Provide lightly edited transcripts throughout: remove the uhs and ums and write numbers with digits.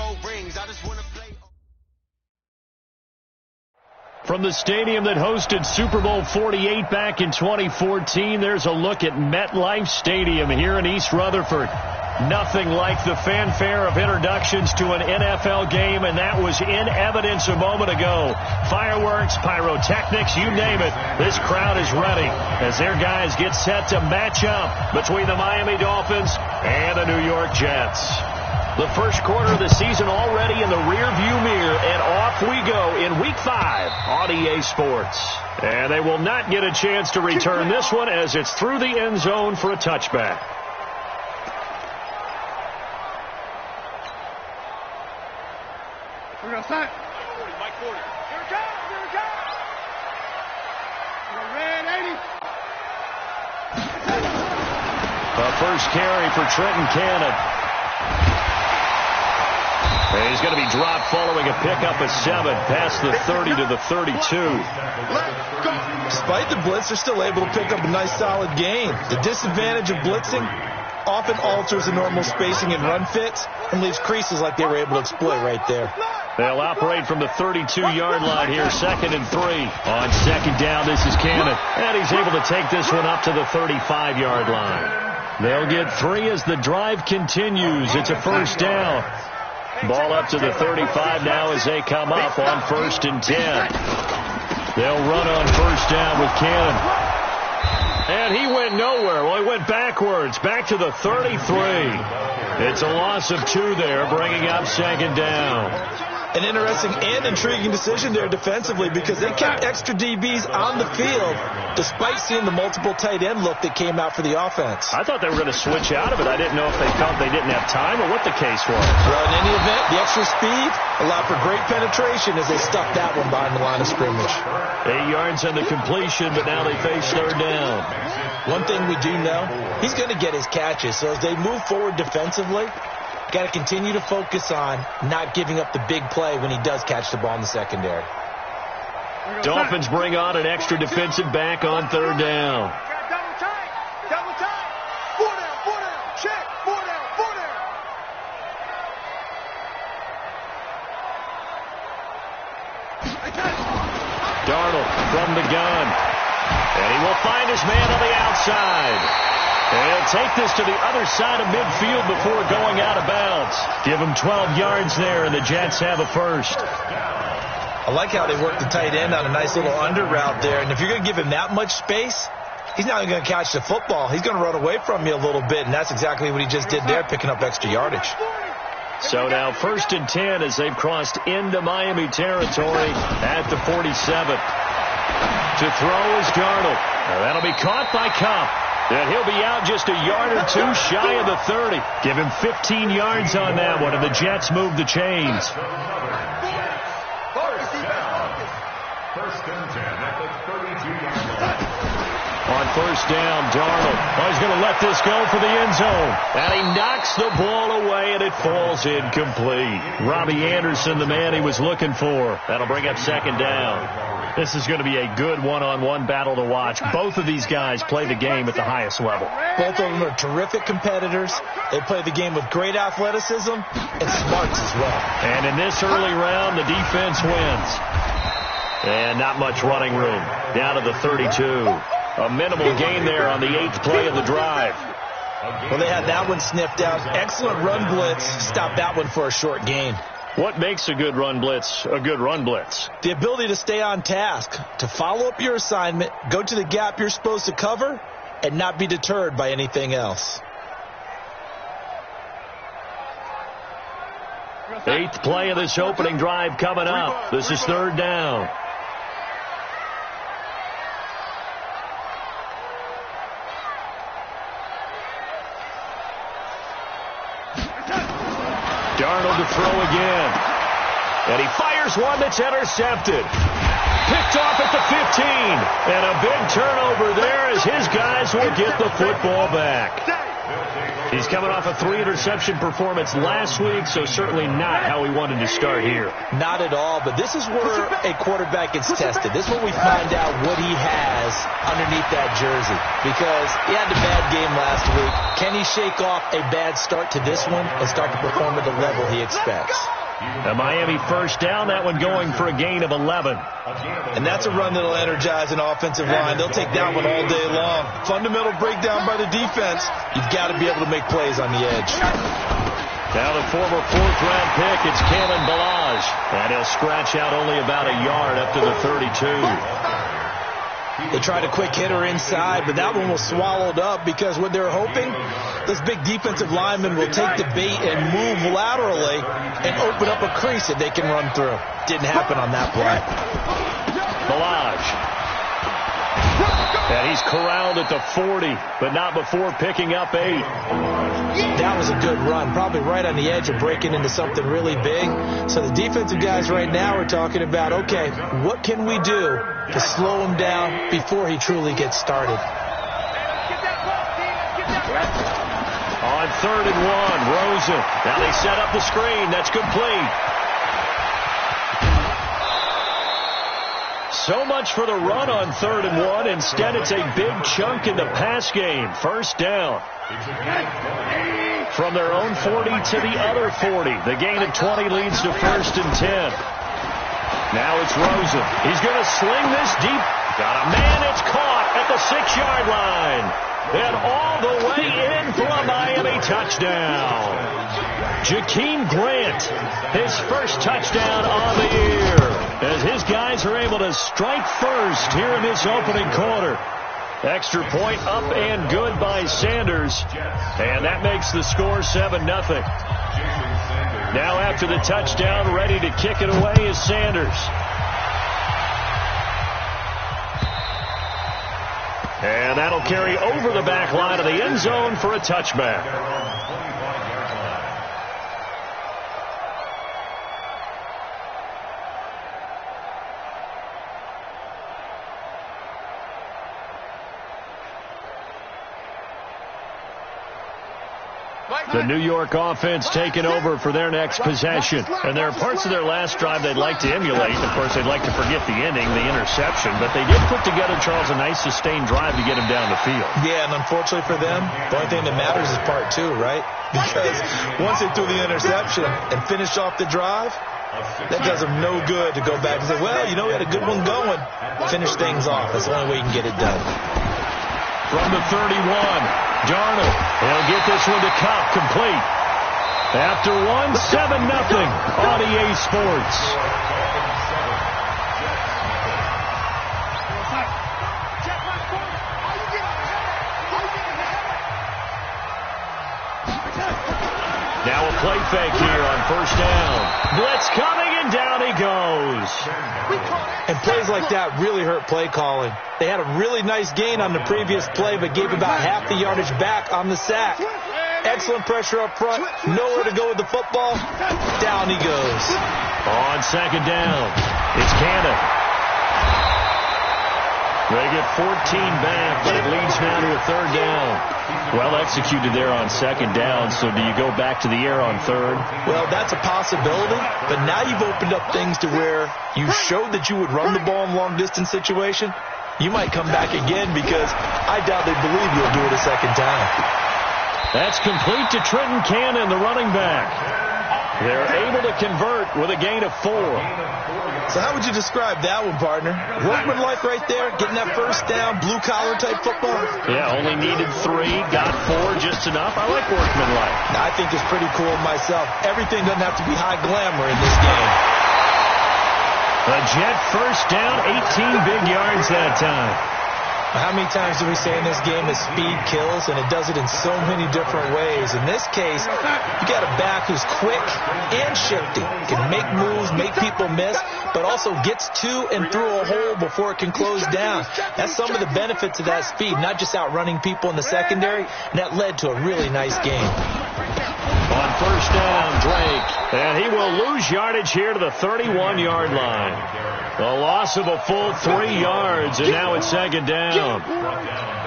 gold rings. I just want to play. From the stadium that hosted Super Bowl 48 back in 2014, there's a look at MetLife Stadium here in East Rutherford. Nothing like the fanfare of introductions to an NFL game, and that was in evidence a moment ago. Fireworks, pyrotechnics, you name it. This crowd is ready as their guys get set to match up between the Miami Dolphins and the New York Jets. The first quarter of the season already in the rearview mirror, and off we go in Week 5 on EA Sports. And they will not get a chance to return this one as it's through the end zone for a touchback. We're going to start. Mike 40. Here it goes. Here it goes. Red 80. The first carry for Trenton Cannon. And he's going to be dropped following a pickup of 7 past the 30 to the 32. Despite the blitz, they're still able to pick up a nice solid gain. The disadvantage of blitzing often alters the normal spacing and run fits and leaves creases like they were able to exploit right there. They'll operate from the 32-yard line here, 2nd and 3. On second down, this is Cannon. And he's able to take this one up to the 35-yard line. They'll get 3 as the drive continues. It's a first down. Ball up to the 35 now as they come up on 1st and 10. They'll run on first down with Cannon. And he went nowhere. Well, he went backwards, back to the 33. It's a loss of 2 there, bringing up 2nd down. An interesting and intriguing decision there defensively because they kept extra DBs on the field despite seeing the multiple tight end look that came out for the offense. I thought they were going to switch out of it. I didn't know if they felt they didn't have time or what the case was. Well, in any event, the extra speed allowed for great penetration as they stuck that one behind the line of scrimmage. 8 yards on the completion, but now they face 3rd down. One thing we do know, he's going to get his catches. So as they move forward defensively, got to continue to focus on not giving up the big play when he does catch the ball in the secondary. Dolphins bring on an extra defensive back on 3rd down. Double tight. Double tight. 4 down. 4 down. Check. 4 down. 4 down. Darnold from the gun. And he will find his man on the outside. And he'll take this to the other side of midfield before going out of bounds. Give him 12 yards there, and the Jets have a first. I like how they work the tight end on a nice little under route there. And if you're going to give him that much space, he's not going to catch the football. He's going to run away from you a little bit, and that's exactly what he just did there, picking up extra yardage. So now 1st and 10 as they've crossed into Miami territory at the 47. To throw is Darnold. Now that'll be caught by Kupp. And he'll be out just a yard or 2 shy of the 30. Give him 15 yards on that one, and the Jets move the chains. First and 10 at the 32-yard line. On first down, Darnold. Oh, he's going to let this go for the end zone. And he knocks the ball away, and it falls incomplete. Robbie Anderson, the man he was looking for. That'll bring up 2nd down. This is going to be a good one-on-one battle to watch. Both of these guys play the game at the highest level. Both of them are terrific competitors. They play the game with great athleticism and smarts as well. And in this early round, the defense wins. And not much running room. Down to the 32. A minimal gain there on the 8th play of the drive. Well, they had that one sniffed out. Excellent run blitz. Stopped that one for a short gain. What makes a good run blitz a good run blitz? The ability to stay on task, to follow up your assignment, go to the gap you're supposed to cover, and not be deterred by anything else. 8th play of this opening drive coming up. This is 3rd down. Darnold to throw again. And he fires one that's intercepted. Picked off at the 15. And a big turnover there as his guys will get the football back. He's coming off a 3-interception performance last week, so certainly not how he wanted to start here. Not at all, but this is where a quarterback gets tested. This is where we find out what he has underneath that jersey. Because he had a bad game last week. Can he shake off a bad start to this one and start to perform at the level he expects? A Miami first down, that one going for a gain of 11. And that's a run that'll energize an offensive line. They'll take that one all day long. Fundamental breakdown by the defense. You've got to be able to make plays on the edge. Now the former fourth-round pick, it's Kalen Ballage. And he'll scratch out only about a yard up to the 32. They tried a quick hitter inside, but that one was swallowed up because what they're hoping, this big defensive lineman will take the bait and move laterally and open up a crease that they can run through. Didn't happen on that play. Ballage. And he's corralled at the 40, but not before picking up 8. That was a good run, probably right on the edge of breaking into something really big. So the defensive guys right now are talking about, okay, what can we do to slow him down before he truly gets started? On 3rd and 1, Rosen. Now they set up the screen. That's complete. So much for the run on 3rd and 1. Instead, it's a big chunk in the pass game. First down. From their own 40 to the other 40. The gain of 20 leads to 1st and 10. Now it's Rosen. He's going to sling this deep. Got a man. It's caught at the 6-yard line. And all the way in for a Miami touchdown. Jakeem Grant, his first touchdown on the year, as his guys are able to strike first here in this opening quarter. Extra point up and good by Sanders, and that makes the score 7-0. Now after the touchdown, ready to kick it away is Sanders. And that'll carry over the back line of the end zone for a touchback. The New York offense taking over for their next possession. And there are parts of their last drive they'd like to emulate. Of course, they'd like to forget the ending, the interception. But they did put together, Charles, a nice sustained drive to get him down the field. Yeah, and unfortunately for them, the only thing that matters is part 2, right? Because once they threw the interception and finished off the drive, that does them no good to go back and say, well, you know, we had a good one going. Finish things off. That's the only way you can get it done. From the 31, Darnold. He'll get this one to Cobb, complete. After 7-0 on EA Sports. Now a play fake here on first down. Blitz coming, and down he goes. And plays like that really hurt play calling. They had a really nice gain on the previous play, but gave about half the yardage back on the sack. Excellent pressure up front. Nowhere to go with the football. Down he goes. On second down, it's Cannon. They get 14 back, but it leads now to a third down. Well executed there on second down, so do you go back to the air on third? Well, that's a possibility, but now you've opened up things to where you showed that you would run the ball in long-distance situation. You might come back again because I doubt they believe you'll do it a second time. That's complete to Trenton Cannon, the running back. They're able to convert with a gain of 4. So how would you describe that one, partner? Workmanlike right there, getting that first down, blue-collar type football? Yeah, only needed 3, got 4, just enough. I like workmanlike. I think it's pretty cool myself. Everything doesn't have to be high glamour in this game. A Jet first down, 18 big yards that time. How many times do we say in this game that speed kills, and it does it in so many different ways? In this case, you got a back who's quick and shifty, can make moves, make people miss, but also gets to and through a hole before it can close down. That's some of the benefits of that speed, not just outrunning people in the secondary, and that led to a really nice game. On first down, Drake, and he will lose yardage here to the 31-yard line. The loss of a full 3 yards, and now it's second down.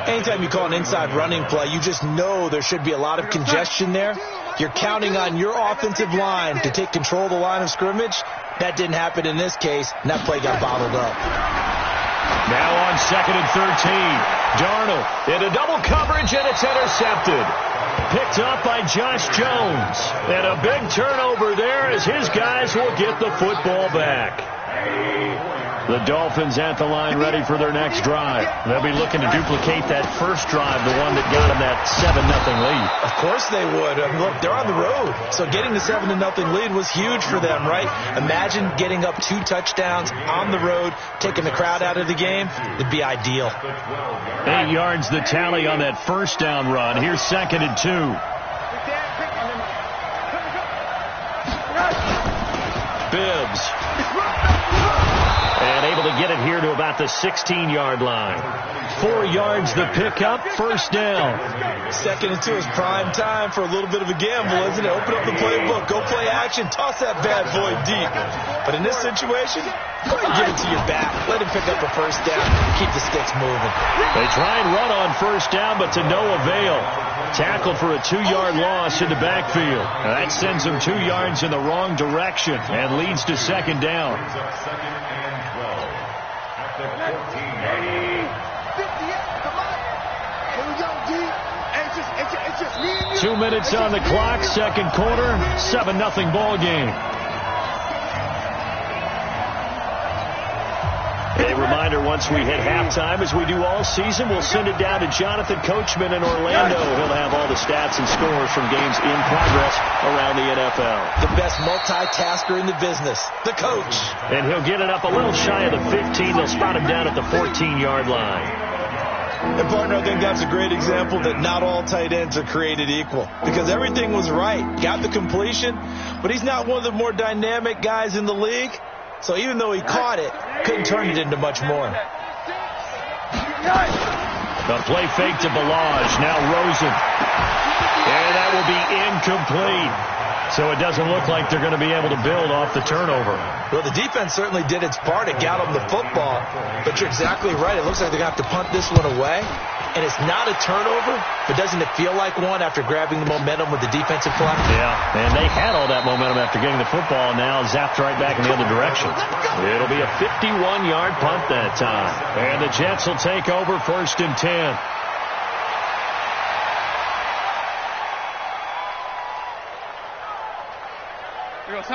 Anytime you call an inside running play, you just know there should be a lot of congestion there. You're counting on your offensive line to take control of the line of scrimmage. That didn't happen in this case, and that play got bottled up. Now on 2nd and 13. Darnold into double coverage, and it's intercepted. Picked up by Josh Jones. And a big turnover there as his guys will get the football back. The Dolphins at the line ready for their next drive. They'll be looking to duplicate that first drive, the one that got them that 7-0 lead. Of course they would. Look, they're on the road, so getting the 7-0 lead was huge for them, right? Imagine getting up 2 touchdowns on the road, taking the crowd out of the game. It'd be ideal. 8 yards the tally on that first down run. Here's 2nd and 2. Bibbs. And able to get it here to about the 16-yard line. 4 yards the pickup, first down. 2nd and 2 is prime time for a little bit of a gamble, isn't it? Open up the playbook, go play action, toss that bad boy deep. But in this situation, go ahead and give it to your back. Let him pick up a first down, keep the sticks moving. They try and run on first down, but to no avail. Tackle for a 2-yard loss in the backfield. That sends them 2 yards in the wrong direction and leads to 2nd down. 2 minutes on the clock, second quarter, 7-0 ball game. A reminder, once we hit halftime, as we do all season, we'll send it down to Jonathan Coachman in Orlando. He'll have all the stats and scores from games in progress around the NFL. The best multitasker in the business, the coach. And he'll get it up a little shy of the 15. They'll spot him down at the 14-yard line. And, partner, I think that's a great example that not all tight ends are created equal. Because everything was right. Got the completion, but he's not one of the more dynamic guys in the league. So even though he caught it, couldn't turn it into much more. The play fake to Ballage. Now Rosen. And that will be incomplete. So it doesn't look like they're going to be able to build off the turnover. Well, the defense certainly did its part. It got them the football. But you're exactly right. It looks like they're going to have to punt this one away. And it's not a turnover, but doesn't it feel like one after grabbing the momentum with the defensive play? Yeah, and they had all that momentum after getting the football, now zapped right back in the other direction. It'll be a 51-yard punt that time. And the Jets will take over 1st and 10.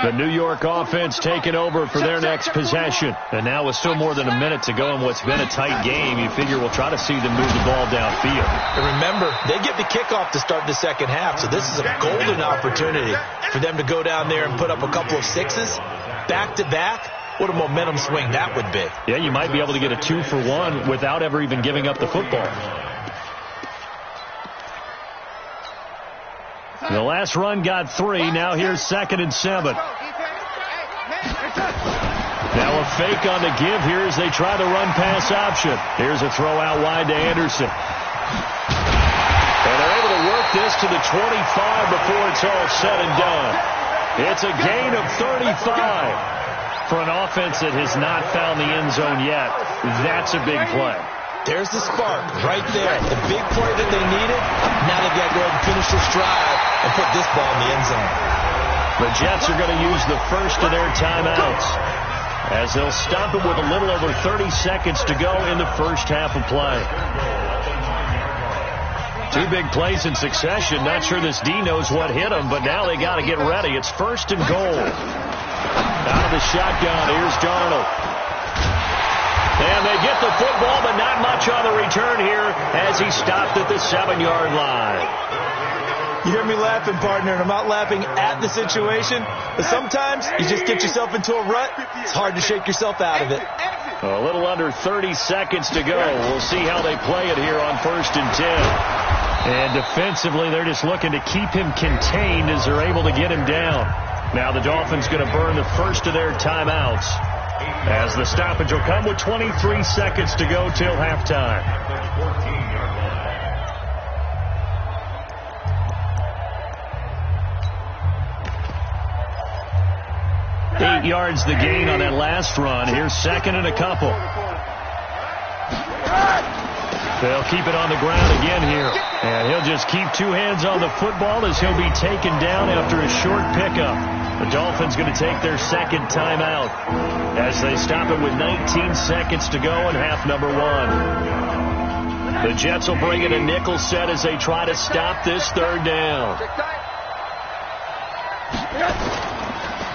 The New York offense taking over for their next possession. And now with still more than a minute to go in what's been a tight game, you figure we'll try to see them move the ball downfield. And remember, they get the kickoff to start the second half, so this is a golden opportunity for them to go down there and put up a couple of sixes back-to-back. What a momentum swing that would be. Yeah, you might be able to get a 2-for-1 without ever even giving up the football. The last run got 3. Now here's 2nd and 7. Now a fake on the give here as they try the run-pass option. Here's a throw out wide to Anderson. And they're able to work this to the 25 before it's all said and done. It's a gain of 35. For an offense that has not found the end zone yet, that's a big play. There's the spark right there. The big play that they needed. Now they've got to go ahead and finish this drive and put this ball in the end zone. The Jets are going to use the first of their timeouts as they'll stop it with a little over 30 seconds to go in the first half of play. 2 big plays in succession. Not sure this D knows what hit him, but now they got to get ready. It's 1st and goal. Out of the shotgun, here's Darnold. And they get the football, but not much on the return here as he stopped at the 7-yard line. You hear me laughing, partner, and I'm not laughing at the situation, but sometimes you just get yourself into a rut. It's hard to shake yourself out of it. A little under 30 seconds to go. We'll see how they play it here on 1st and 10. And defensively, they're just looking to keep him contained as they're able to get him down. Now the Dolphins going to burn the first of their timeouts, as the stoppage will come with 23 seconds to go till halftime. 8 yards the gain on that last run. Here's 2nd and a couple. They'll keep it on the ground again here. And he'll just keep 2 hands on the football as he'll be taken down after a short pickup. The Dolphins going to take their second timeout as they stop it with 19 seconds to go in half number one. The Jets will bring in a nickel set as they try to stop this third down.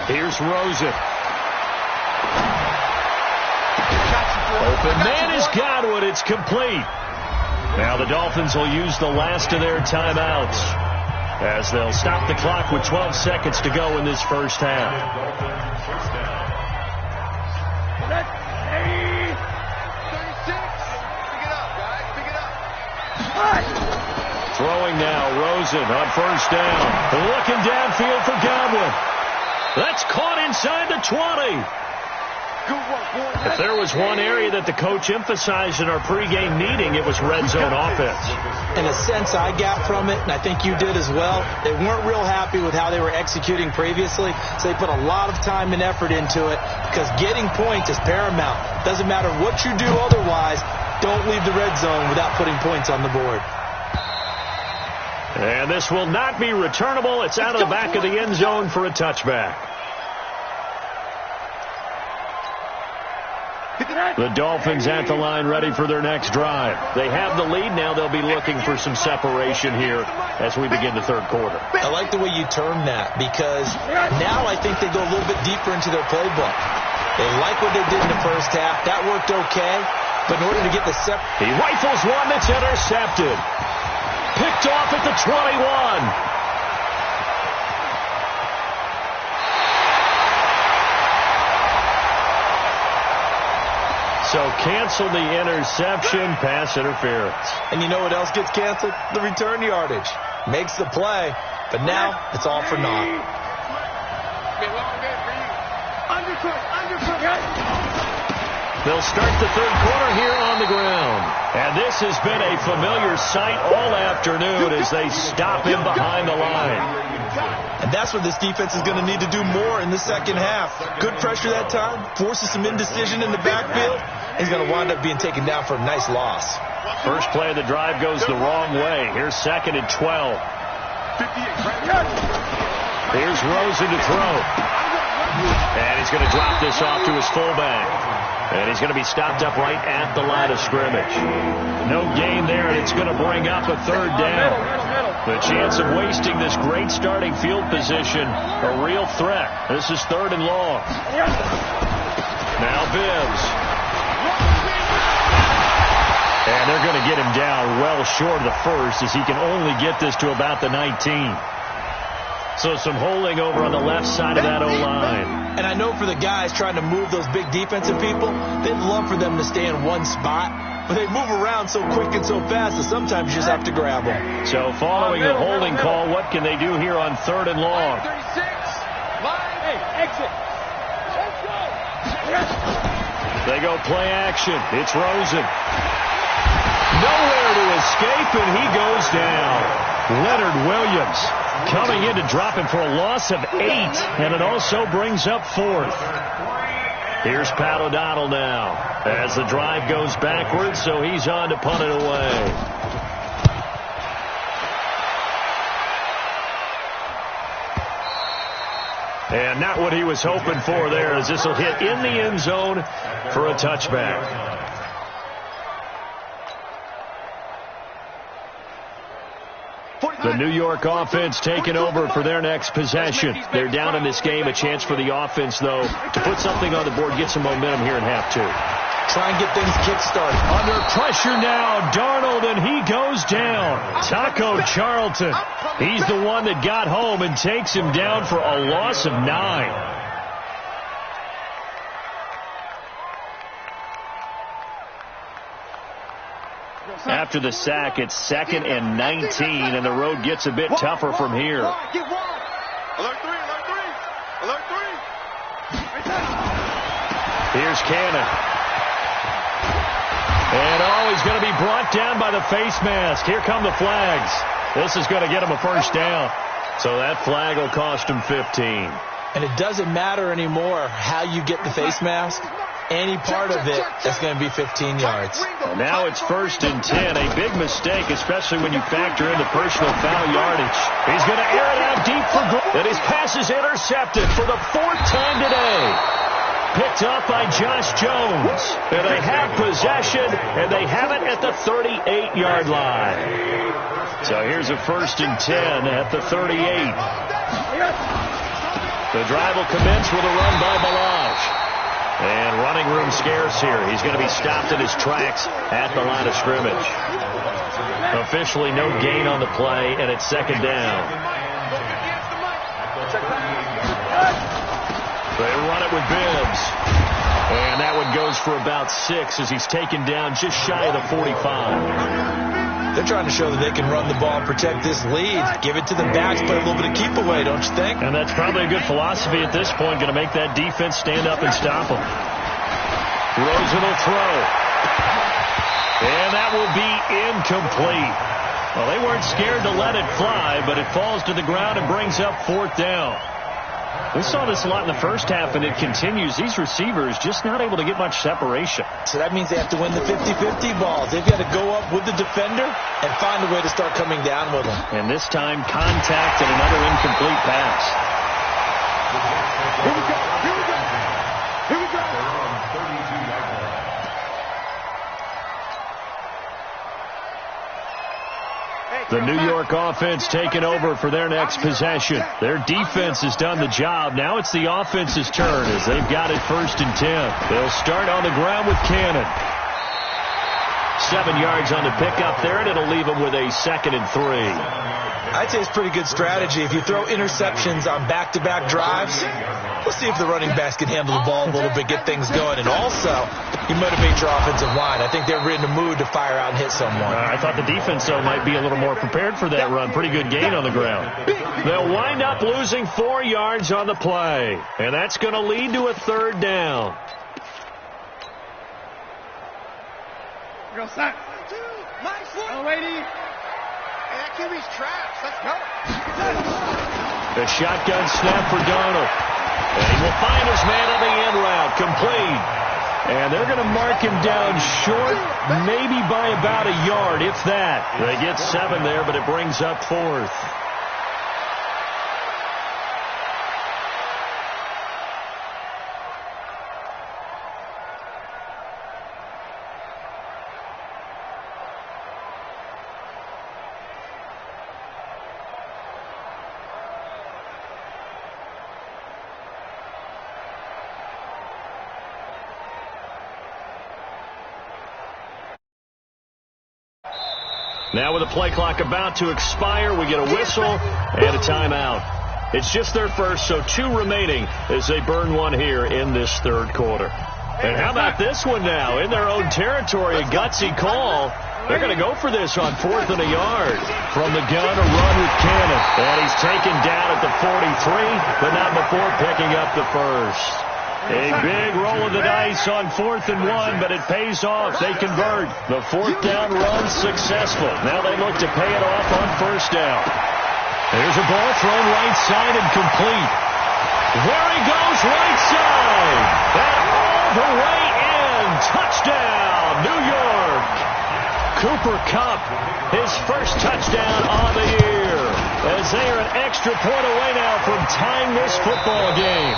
Here's Rosen. Open man is Godwin. It's complete. Now the Dolphins will use the last of their timeouts as they'll stop the clock with 12 seconds to go in this first half. Throwing now, Rosen on first down. Looking downfield for Godwin. That's caught inside the 20. If there was one area that the coach emphasized in our pregame meeting, it was red zone offense. In a sense, I got from it, and I think you did as well, they weren't real happy with how they were executing previously, so they put a lot of time and effort into it because getting points is paramount. Doesn't matter what you do otherwise, don't leave the red zone without putting points on the board. And this will not be returnable. It's out of the back of the end zone for a touchback. The Dolphins at the line ready for their next drive. They have the lead. Now they'll be looking for some separation here as we begin the third quarter. I like the way you term that because now I think they go a little bit deeper into their playbook. They like what they did in the first half. That worked okay. But in order to get the he rifles one that's intercepted. Picked off at the 21. So cancel the interception, pass interference. And you know what else gets canceled? The return yardage. Makes the play, but now it's all for naught. They'll start the third quarter here on the ground. And this has been a familiar sight all afternoon as they stop him behind the line. And that's what this defense is going to need to do more in the second half. Good pressure that time, forces some indecision in the backfield. He's going to wind up being taken down for a nice loss. First play of the drive goes the wrong way. Here's 2nd and 12. Here's Rosen to throw. And he's going to drop this off to his fullback. And he's going to be stopped up right at the line of scrimmage. No gain there, and it's going to bring up a third down. The chance of wasting this great starting field position, a real threat. This is 3rd and long. Now Bibbs. And they're going to get him down well short of the first as he can only get this to about the 19. So some holding over on the left side of that O-line. And I know for the guys trying to move those big defensive people, they'd love for them to stay in one spot. But they move around so quick and so fast that sometimes you just have to grab them. So following the holding call, what can they do here on 3rd and long? They go play action. It's Rosen. Nowhere to escape, and he goes down. Leonard Williams coming in to drop him for a loss of 8, and it also brings up 4th. Here's Pat O'Donnell now as the drive goes backwards, so he's on to punt it away. And not what he was hoping for there, as this will hit in the end zone for a touchback. The New York offense taking over for their next possession. They're down in this game. A chance for the offense, though, to put something on the board, get some momentum here in half 2. Try and get things kick-started. Under pressure now, Darnold, and he goes down. Taco Charlton, he's the one that got home and takes him down for a loss of 9. After the sack, it's 2nd and 19, and the road gets a bit tougher from here. Alert 3, alert 3, alert 3. Here's Cannon. And he's going to be brought down by the face mask. Here come the flags. This is going to get him a first down. So that flag will cost him 15. And it doesn't matter anymore how you get the face mask. any part of it, that's going to be 15 yards. And now it's 1st and 10. A big mistake, especially when you factor in the personal foul yardage. He's going to air it out deep for Green. And his pass is intercepted for the 4th time today. Picked up by Josh Jones. And they have possession, and they have it at the 38-yard line. So here's a 1st and 10 at the 38. The drive will commence with a run by Balazs. And running room scarce here. He's going to be stopped in his tracks at the line of scrimmage. Officially no gain on the play, and it's 2nd down. They run it with Bibbs. And that one goes for about 6 as he's taken down just shy of the 45. They're trying to show that they can run the ball and protect this lead. Give it to the backs, play a little bit of keep away, don't you think? And that's probably a good philosophy at this point. Going to make that defense stand up and stop them. Rosen will throw. And that will be incomplete. Well, they weren't scared to let it fly, but it falls to the ground and brings up 4th down. We saw this a lot in the first half, and it continues. These receivers just not able to get much separation. So that means they have to win the 50-50 balls. They've got to go up with the defender and find a way to start coming down with them. And this time, contact and another incomplete pass. Here we go. Here we go. Here we go. The New York offense taking over for their next possession. Their defense has done the job. Now it's the offense's turn as they've got it 1st and 10. They'll start on the ground with Cannon. 7 yards on the pickup there, and it'll leave them with a 2nd and 3. I'd say it's pretty good strategy. If you throw interceptions on back-to-back drives, we'll see if the running backs can handle the ball a little bit, get things going. And also, you motivate your offensive line. I think they're in the mood to fire out and hit someone. I thought the defense, though, might be a little more prepared for that run. Pretty good gain on the ground. They'll wind up losing 4 yards on the play. And that's going to lead to a 3rd down. Go, son. Oh, lady. That QB's trash. Let's go. The shotgun snap for Donald. And he will find his man on the end route. Complete. And they're going to mark him down short, maybe by about a yard, if that. They get 7 there, but it brings up 4th. Now with the play clock about to expire, we get a whistle and a timeout. It's just their first, so 2 remaining as they burn one here in this 3rd quarter. And how about this one now? In their own territory, a gutsy call. They're going to go for this on 4th and a yard. From the gun, a run with Cannon. And he's taken down at the 43, but not before picking up the 1st. A big roll of the dice on 4th and 1, but it pays off. They convert. The 4th down run successful. Now they look to pay it off on 1st down. There's a ball thrown right side and complete. There he goes right side. And all the way in. Touchdown, New York. Cooper Kupp, his first touchdown on the year. As they are an extra point away now from tying this football game.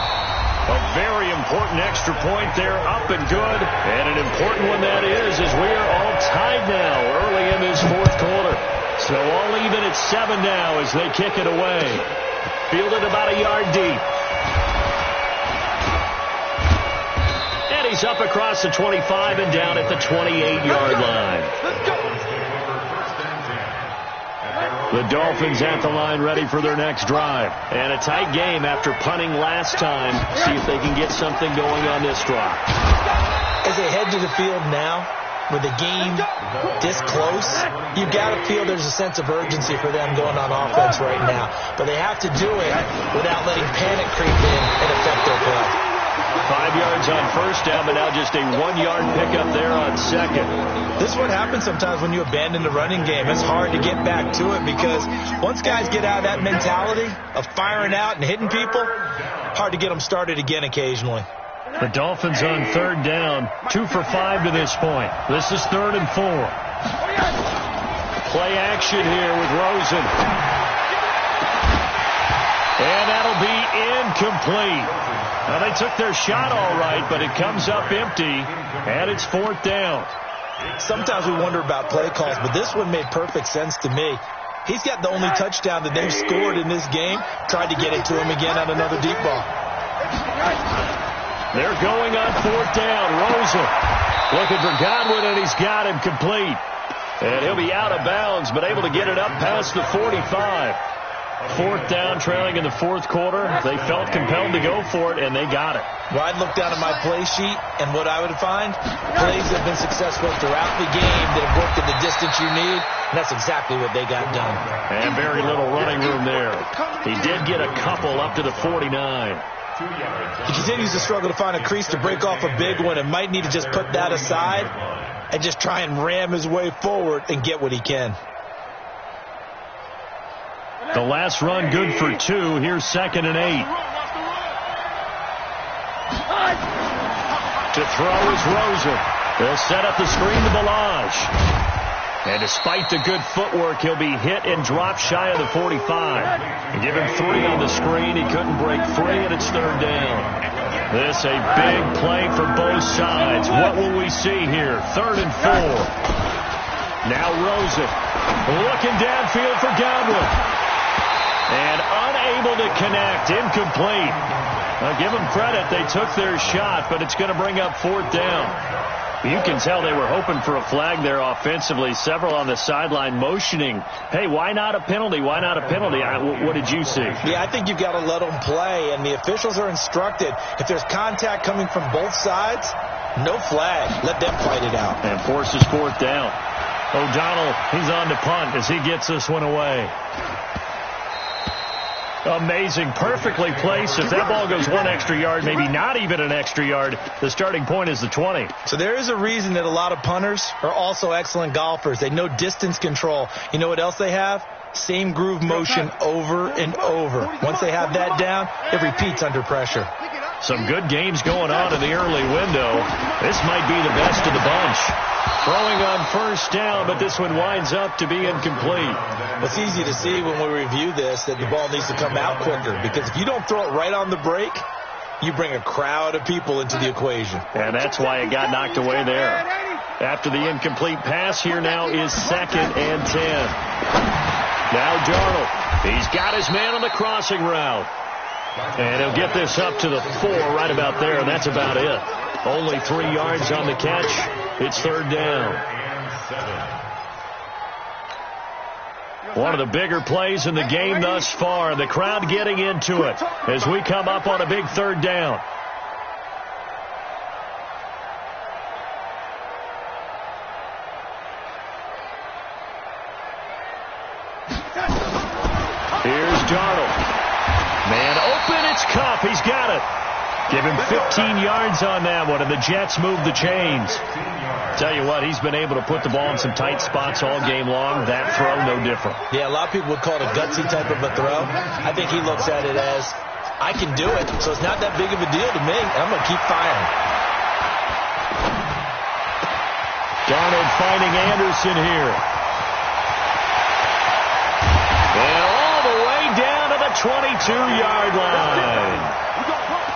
A very important extra point there, up and good. And an important one that is, as we are all tied now early in this 4th quarter. So all even at 7 now as they kick it away. Fielded about a yard deep. And he's up across the 25 and down at the 28-yard line. Let's go. The Dolphins at the line ready for their next drive. And a tight game after punting last time. See if they can get something going on this drive. As they head to the field now, with the game this close, you've got to feel there's a sense of urgency for them going on offense right now. But they have to do it without letting panic creep in and affect their play. 5 yards on 1st down, but now just a 1-yard pickup there on 2nd. This is what happens sometimes when you abandon the running game. It's hard to get back to it because once guys get out of that mentality of firing out and hitting people, hard to get them started again occasionally. The Dolphins on third down, 2 for 5 to this point. This is 3rd and 4. Play action here with Rosen. And that'll be incomplete. Now, they took their shot all right, but it comes up empty, and it's 4th down. Sometimes we wonder about play calls, but this one made perfect sense to me. He's got the only touchdown that they've scored in this game. Tried to get it to him again on another deep ball. They're going on 4th down. Rosen looking for Godwin, and he's got him complete. And he'll be out of bounds, but able to get it up past the 45. 4th down, trailing in the 4th quarter. They felt compelled to go for it, and they got it. Well, I'd look down at my play sheet, and what I would find, plays that have been successful throughout the game that have worked at the distance you need, and that's exactly what they got done. And very little running room there. He did get a couple up to the 49. He continues to struggle to find a crease to break off a big one and might need to just put that aside and just try and ram his way forward and get what he can. The last run good for 2. Here's 2nd and 8. To throw is Rosen. They'll set up the screen to Balaj. And despite the good footwork, he'll be hit and dropped shy of the 45. And give him 3 on the screen. He couldn't break free, and it's 3rd down. This a big play for both sides. What will we see here? 3rd and 4. Now Rosen looking downfield for Godwin. And unable to connect. Incomplete. Now, give them credit. They took their shot, but it's going to bring up 4th down. You can tell they were hoping for a flag there offensively. Several on the sideline motioning, hey, why not a penalty? Why not a penalty? What did you see? Yeah, I think you've got to let them play, and the officials are instructed. If there's contact coming from both sides, no flag. Let them fight it out. And forces 4th down. O'Donnell, he's on to punt as he gets this one away. Amazing. Perfectly placed. If that ball goes 1 extra yard, maybe not even an extra yard, the starting point is the 20. So there is a reason that a lot of punters are also excellent golfers. They know distance control. You know what else they have? Same groove motion over and over. Once they have that down, it repeats under pressure. Some good games going on in the early window. This might be the best of the bunch. Throwing on 1st down, but this one winds up to be incomplete. It's easy to see when we review this that the ball needs to come out quicker, because if you don't throw it right on the break, you bring a crowd of people into the equation. And that's why it got knocked away there. After the incomplete pass, here now is 2nd and 10. Now Darnold. He's got his man on the crossing route. And he'll get this up to the 4 right about there, and that's about it. Only 3 yards on the catch. It's 3rd down. One of the bigger plays in the game thus far. The crowd getting into it as we come up on a big 3rd down. Here's Darnold. Man open, it's Kupp. He's got it. Give him 15 yards on that one, and the Jets move the chains. Tell you what, he's been able to put the ball in some tight spots all game long. That throw, no different. Yeah, a lot of people would call it a gutsy type of a throw. I think he looks at it as, I can do it, so it's not that big of a deal to me. I'm going to keep firing. Darnold finding Anderson here. And all the way down to the 22-yard line.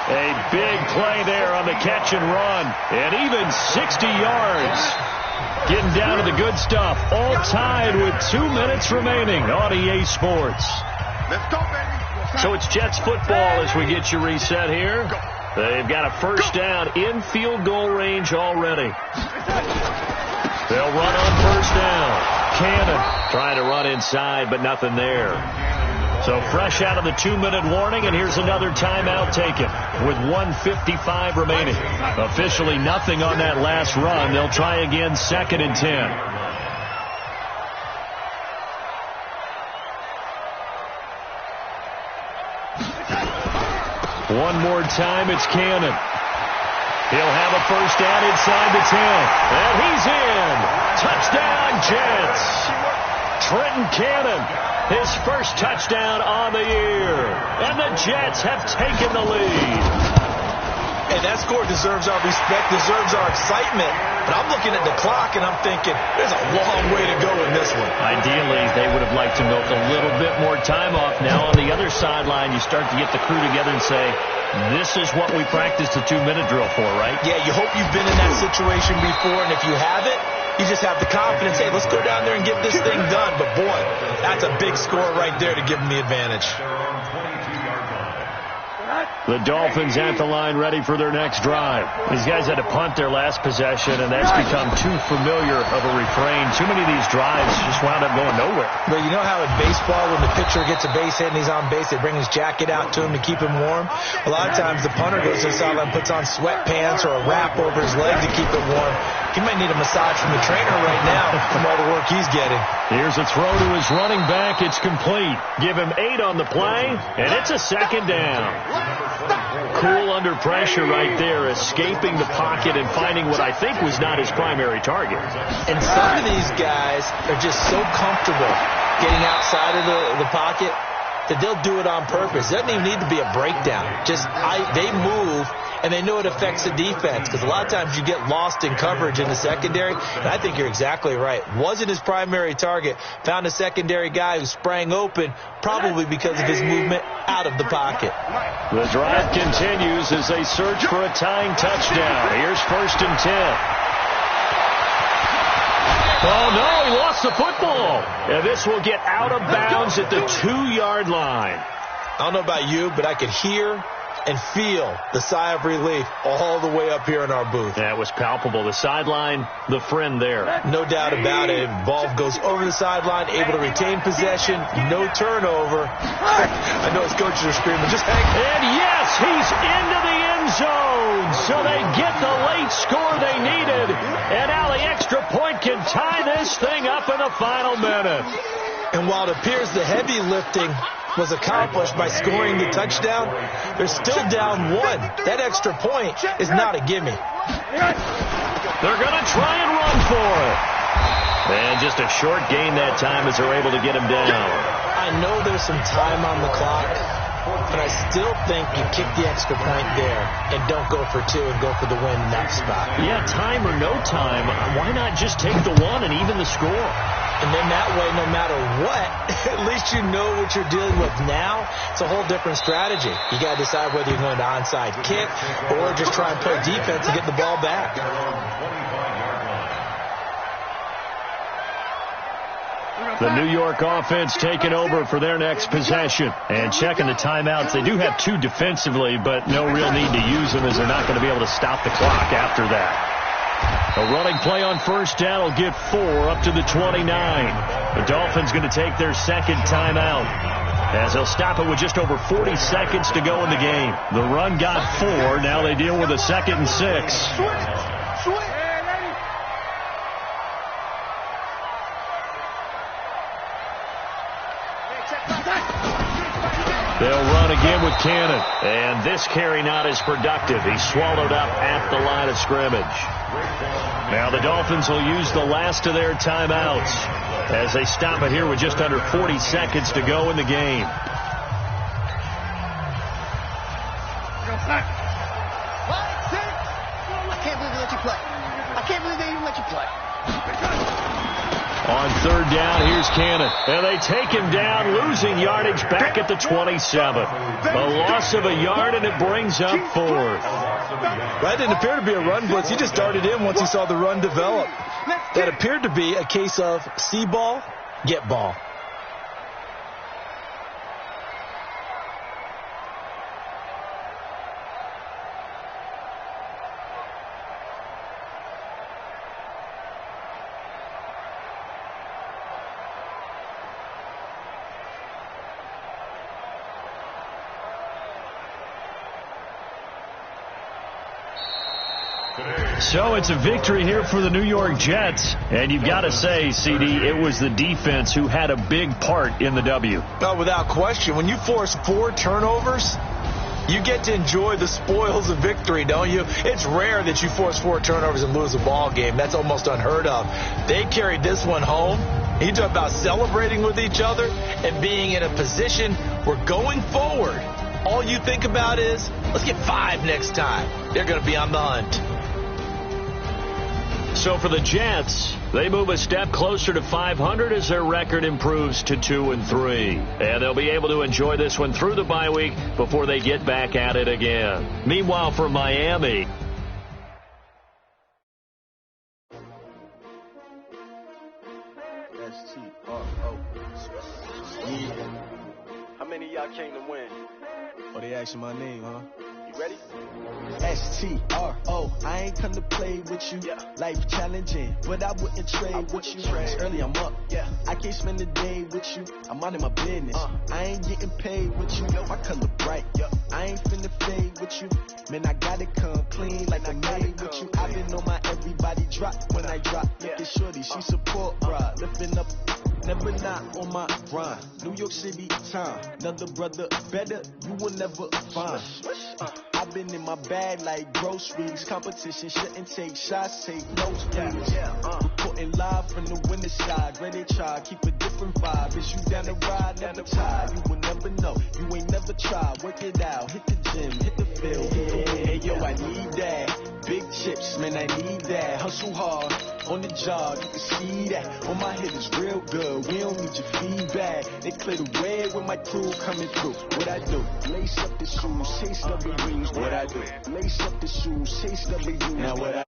A big play there on the catch and run. And even 60 yards. Getting down to the good stuff. All tied with 2 minutes remaining on EA Sports. Let's go, baby. So it's Jets football as we get you reset here. They've got a 1st down in field goal range already. They'll run on 1st down. Cannon trying to run inside, but nothing there. So fresh out of the 2-minute warning, and here's another timeout taken with 1:55 remaining. Officially nothing on that last run. They'll try again 2nd and 10. One more time, it's Cannon. He'll have a 1st down inside the 10. And he's in. Touchdown, Jets. Trenton Cannon, his 1st touchdown on the year. And the Jets have taken the lead. And that's score deserves our respect, deserves our excitement. But I'm looking at the clock, and I'm thinking, there's a long way to go in this one. Ideally, they would have liked to milk a little bit more time off. Now, on the other sideline, you start to get the crew together and say, this is what we practiced the 2-minute drill for, right? Yeah, you hope you've been in that situation before, and if you haven't, you just have the confidence, hey, let's go down there and get this thing done. But, boy, that's a big score right there to give them the advantage. The Dolphins at the line ready for their next drive. These guys had to punt their last possession, and that's become too familiar of a refrain. Too many of these drives just wound up going nowhere. But you know how in baseball, when the pitcher gets a base hit and he's on base, they bring his jacket out to him to keep him warm? A lot of times the punter goes to the sideline, puts on sweatpants or a wrap over his leg to keep it warm. He might need a massage from the trainer right now from all the work he's getting. Here's a throw to his running back. It's complete. Give him 8 on the play, and it's a second down. Cool under pressure right there, escaping the pocket and finding what I think was not his primary target. And some of these guys are just so comfortable getting outside of the pocket that they'll do it on purpose. It doesn't even need to be a breakdown. They move, and they know it affects the defense, because a lot of times you get lost in coverage in the secondary, and I think you're exactly right. Wasn't his primary target. Found a secondary guy who sprang open, probably because of his movement out of the pocket. The drive continues as they search for a tying touchdown. Here's 1st and 10. Oh, no, he lost the football. And this will get out of bounds at the 2-yard line. I don't know about you, but I could hear and feel the sigh of relief all the way up here in our booth. That was palpable. The sideline, the friend there. No doubt about it. Ball goes over the sideline, able to retain possession, no turnover. I know his coaches are screaming, just hang. And yes, he's into the end zone. So they get the late score they needed. And now the extra point can tie this thing up in the final minute. And while it appears the heavy lifting was accomplished by scoring the touchdown, they're still down 1. That extra point is not a gimme. They're going to try and run for it. And just a short gain that time as they're able to get him down. I know there's some time on the clock, but I still think you kick the extra point there and don't go for 2 and go for the win in that spot. Yeah, time or no time, why not just take the 1 and even the score? And then that way, no matter what, at least you know what you're dealing with now. It's a whole different strategy. You got to decide whether you're going to onside kick or just try and play defense and get the ball back. The New York offense taking over for their next possession. And checking the timeouts. They do have 2 defensively, but no real need to use them as they're not going to be able to stop the clock after that. A running play on 1st down will get 4 up to the 29. The Dolphins going to take their second timeout as they'll stop it with just over 40 seconds to go in the game. The run got 4. Now they deal with a 2nd and 6. They'll run again with Cannon. And this carry not as productive. He's swallowed up at the line of scrimmage. Now the Dolphins will use the last of their timeouts as they stop it here with just under 40 seconds to go in the game. I can't believe they let you play. I can't believe they even let you play. On 3rd down, here's Cannon. And they take him down, losing yardage back at the 27. A loss of a yard, and it brings up 4th. That didn't appear to be a run blitz. He just darted in once he saw the run develop. That appeared to be a case of see ball, get ball. So it's a victory here for the New York Jets. And you've got to say, CD, it was the defense who had a big part in the W. No, without question. When you force 4 turnovers, you get to enjoy the spoils of victory, don't you? It's rare that you force 4 turnovers and lose a ball game. That's almost unheard of. They carried this one home. You talk about celebrating with each other and being in a position where going forward, all you think about is, let's get 5 next time. They're going to be on the hunt. So for the Jets, they move a step closer to 500 as their record improves to 2-3. And they'll be able to enjoy this one through the bye week before they get back at it again. Meanwhile, for Miami, How many of y'all came to win? Oh, they asking my name, huh? You ready? STRO, I ain't come to play with you. Yeah. Life challenging, but I wouldn't trade with you. It's early, I'm up. Yeah. I can't spend the day with you. I'm minding my business. I ain't getting paid with you. My color bright. I ain't finna fade with you. Man, I gotta come clean like I made with you. I've been on my everybody drop when I drop. Look at shorty, she support, bruh. Lifting up. Never not on my grind. New York City time. Another brother better, you will never find. I've been in my bag like groceries. Competition shouldn't take shots, take notes, please. Reporting live from the winter side. Ready to try, keep a different vibe. Is you down the ride, never tired. You will never know, you ain't never tried. Work it out, hit the gym, hit the field. Hey yo, I need that. Big chips, man, I need that. Hustle hard, on the job, you can see that. On my head is real good, we don't need your feedback. They clear the way when my crew coming through. What I do? Lace up the shoes, chase W's. What I do? Lace up the shoes, chase W's. Now what I